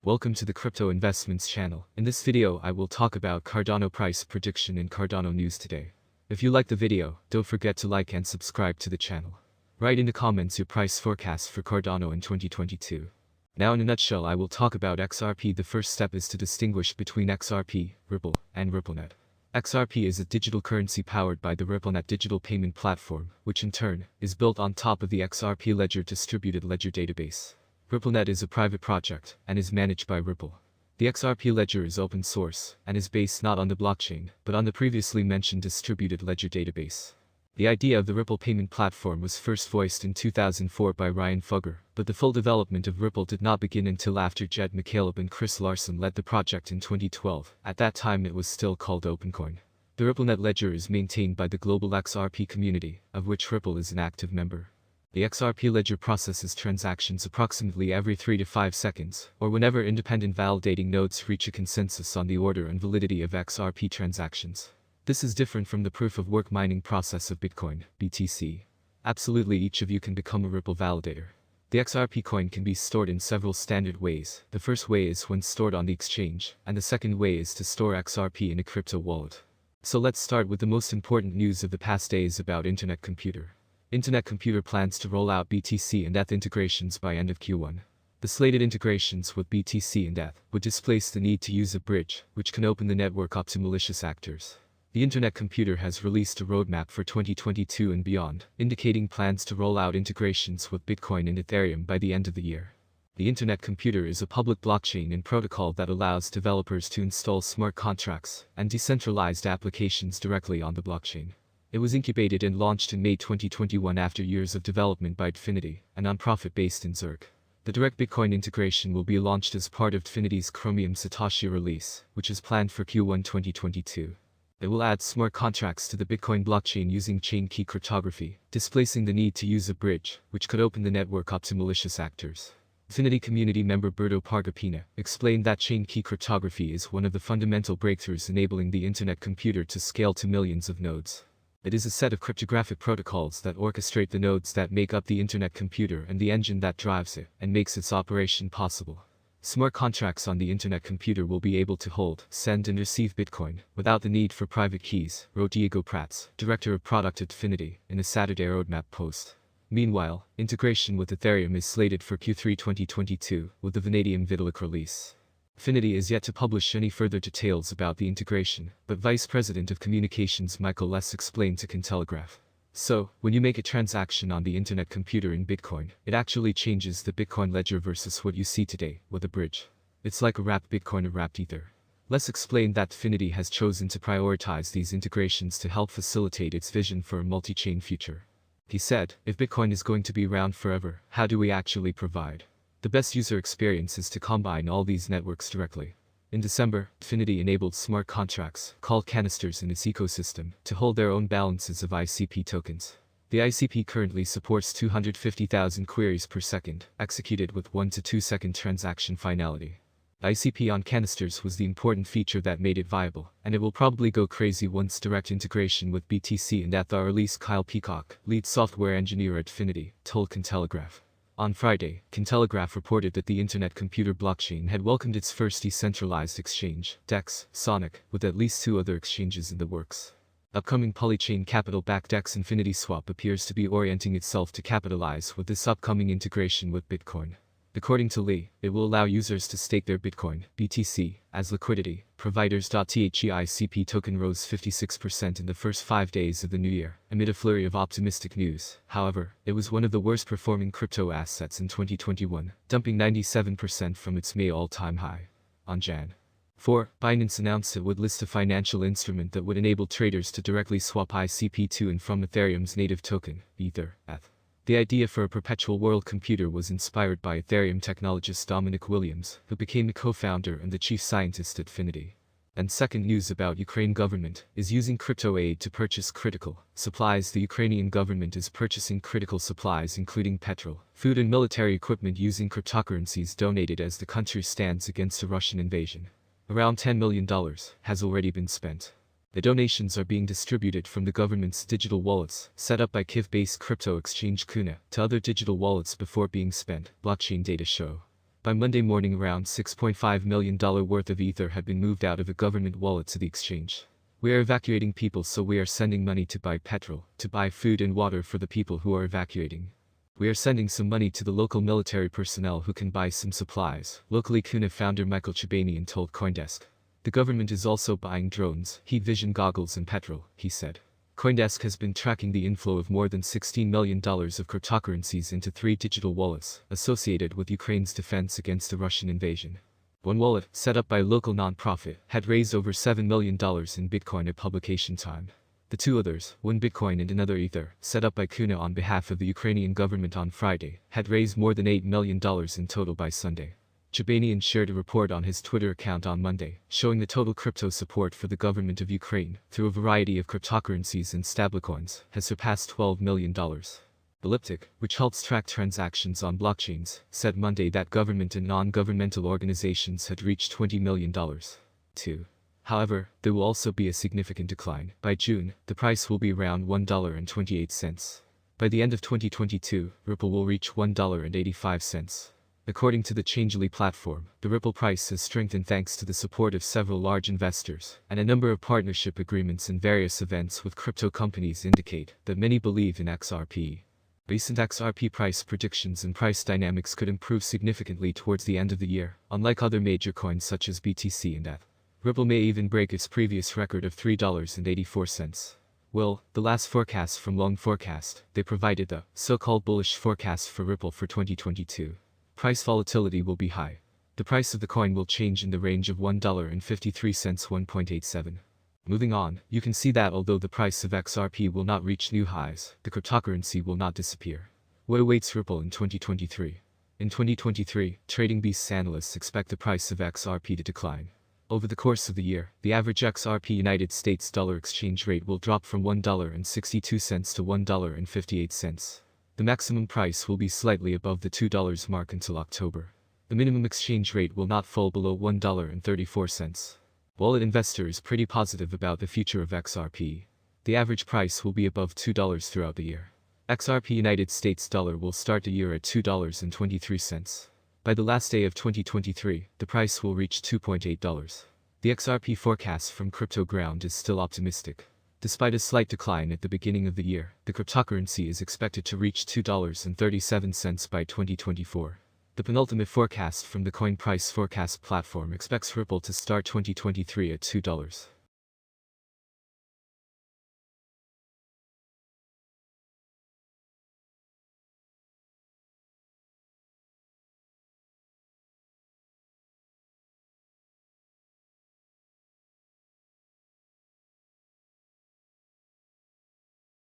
Welcome to the Crypto Investments channel. In this video I will talk about Cardano price prediction and Cardano news today. If you like the video, don't forget to like and subscribe to the channel. Write in the comments your price forecast for Cardano in 2022. Now in a nutshell I will talk about XRP. The first step is to distinguish between XRP, Ripple, and RippleNet. XRP is a digital currency powered by the RippleNet digital payment platform, which in turn is built on top of the XRP Ledger distributed ledger database. RippleNet is a private project and is managed by Ripple. The XRP ledger is open source and is based not on the blockchain, but on the previously mentioned distributed ledger database. The idea of the Ripple payment platform was first voiced in 2004 by Ryan Fugger, but the full development of Ripple did not begin until after Jed McCaleb and Chris Larson led the project in 2012. At that time it was still called OpenCoin. The RippleNet ledger is maintained by the global XRP community, of which Ripple is an active member. The XRP ledger processes transactions approximately every 3 to 5 seconds, or whenever independent validating nodes reach a consensus on the order and validity of XRP transactions. This is different from the proof-of-work mining process of Bitcoin, BTC. Absolutely each of you can become a Ripple validator. The XRP coin can be stored in several standard ways. The first way is when stored on the exchange, and the second way is to store XRP in a crypto wallet. So let's start with the most important news of the past days about Internet Computer. Internet Computer plans to roll out BTC and ETH integrations by end of Q1. The slated integrations with BTC and ETH would displace the need to use a bridge, which can open the network up to malicious actors. The Internet Computer has released a roadmap for 2022 and beyond, indicating plans to roll out integrations with Bitcoin and Ethereum by the end of the year. The Internet Computer is a public blockchain and protocol that allows developers to install smart contracts and decentralized applications directly on the blockchain. It was incubated and launched in May 2021 after years of development by Dfinity, a nonprofit based in Zurich. The direct Bitcoin integration will be launched as part of Dfinity's Chromium Satoshi release, which is planned for Q1 2022. It will add smart contracts to the Bitcoin blockchain using chain key cryptography, displacing the need to use a bridge, which could open the network up to malicious actors. Dfinity community member Berto Pargapina explained that chain key cryptography is one of the fundamental breakthroughs enabling the Internet Computer to scale to millions of nodes. It is a set of cryptographic protocols that orchestrate the nodes that make up the Internet Computer and the engine that drives it and makes its operation possible. Smart contracts on the Internet Computer will be able to hold, send and receive Bitcoin without the need for private keys, wrote Diego Prats, director of product at Dfinity, in a Saturday roadmap post. Meanwhile, integration with Ethereum is slated for Q3 2022 with the Vanadium Vitalik release. Dfinity is yet to publish any further details about the integration, but Vice President of Communications Michael Less explained to Cointelegraph. So, when you make a transaction on the Internet Computer in Bitcoin, it actually changes the Bitcoin ledger versus what you see today, with a bridge. It's like a wrapped Bitcoin or wrapped Ether. Less explained that Dfinity has chosen to prioritize these integrations to help facilitate its vision for a multi-chain future. He said, if Bitcoin is going to be around forever, how do we actually provide the best user experience is to combine all these networks directly. In December, Dfinity enabled smart contracts, called canisters in its ecosystem, to hold their own balances of ICP tokens. The ICP currently supports 250,000 queries per second, executed with 1 to 2 second transaction finality. ICP on canisters was the important feature that made it viable, and it will probably go crazy once direct integration with BTC and ETH are released. Kyle Peacock, lead software engineer at Dfinity, told Cointelegraph. On Friday, Cointelegraph reported that the Internet Computer blockchain had welcomed its first decentralized exchange, DEX, Sonic, with at least 2 other exchanges in the works. Upcoming Polychain capital-backed DEX Infinity Swap appears to be orienting itself to capitalize with this upcoming integration with Bitcoin. According to Lee, it will allow users to stake their Bitcoin, BTC, as liquidity. Providers. The ICP token rose 56% in the first 5 days of the new year, amid a flurry of optimistic news. However, it was one of the worst performing crypto assets in 2021, dumping 97% from its May all-time high. On Jan. 4, Binance announced it would list a financial instrument that would enable traders to directly swap ICP to and from Ethereum's native token, Ether, ETH. The idea for a perpetual world computer was inspired by Ethereum technologist Dominic Williams, who became a co-founder and the chief scientist at Dfinity. And second news about Ukraine government is using crypto aid to purchase critical supplies. The Ukrainian government is purchasing critical supplies including petrol, food and military equipment using cryptocurrencies donated as the country stands against a Russian invasion. Around $10 million has already been spent. The donations are being distributed from the government's digital wallets, set up by Kyiv-based crypto exchange Kuna, to other digital wallets before being spent, blockchain data show. By Monday morning, around $6.5 million worth of Ether had been moved out of a government wallet to the exchange. We are evacuating people, so we are sending money to buy petrol, to buy food and water for the people who are evacuating. We are sending some money to the local military personnel who can buy some supplies, locally Kuna founder Michael Chibanian told CoinDesk. The government is also buying drones, heat vision goggles and petrol, he said. CoinDesk has been tracking the inflow of more than $16 million of cryptocurrencies into 3 digital wallets associated with Ukraine's defense against the Russian invasion. One wallet, set up by a local non-profit, had raised over $7 million in Bitcoin at publication time. The 2 others, one Bitcoin and another Ether, set up by Kuna on behalf of the Ukrainian government on Friday, had raised more than $8 million in total by Sunday. Chibanian shared a report on his Twitter account on Monday, showing the total crypto support for the government of Ukraine, through a variety of cryptocurrencies and stablecoins, has surpassed $12 million. Elliptic, which helps track transactions on blockchains, said Monday that government and non-governmental organizations had reached $20 million. 2. However, there will also be a significant decline. By June, the price will be around $1.28. By the end of 2022, Ripple will reach $1.85. According to the Changelly platform, the Ripple price has strengthened thanks to the support of several large investors, and a number of partnership agreements and various events with crypto companies indicate that many believe in XRP. Recent XRP price predictions and price dynamics could improve significantly towards the end of the year, unlike other major coins such as BTC and ETH. Ripple may even break its previous record of $3.84. Well, the last forecast from Long Forecast, they provided the so-called bullish forecast for Ripple for 2022. Price volatility will be high. The price of the coin will change in the range of $1.53–1.87. Moving on, you can see that although the price of XRP will not reach new highs, the cryptocurrency will not disappear. What awaits Ripple in 2023? In 2023, Trading Beasts analysts expect the price of XRP to decline. Over the course of the year, the average XRP United States dollar exchange rate will drop from $1.62 to $1.58. The maximum price will be slightly above the $2 mark until October. The minimum exchange rate will not fall below $1.34. Wallet investor is pretty positive about the future of XRP. The average price will be above $2 throughout the year. XRP United States dollar will start the year at $2.23. By the last day of 2023, the price will reach $2.8. The XRP forecast from Crypto Ground is still optimistic. Despite a slight decline at the beginning of the year, the cryptocurrency is expected to reach $2.37 by 2024. The penultimate forecast from the Coin Price Forecast platform expects Ripple to start 2023 at $2.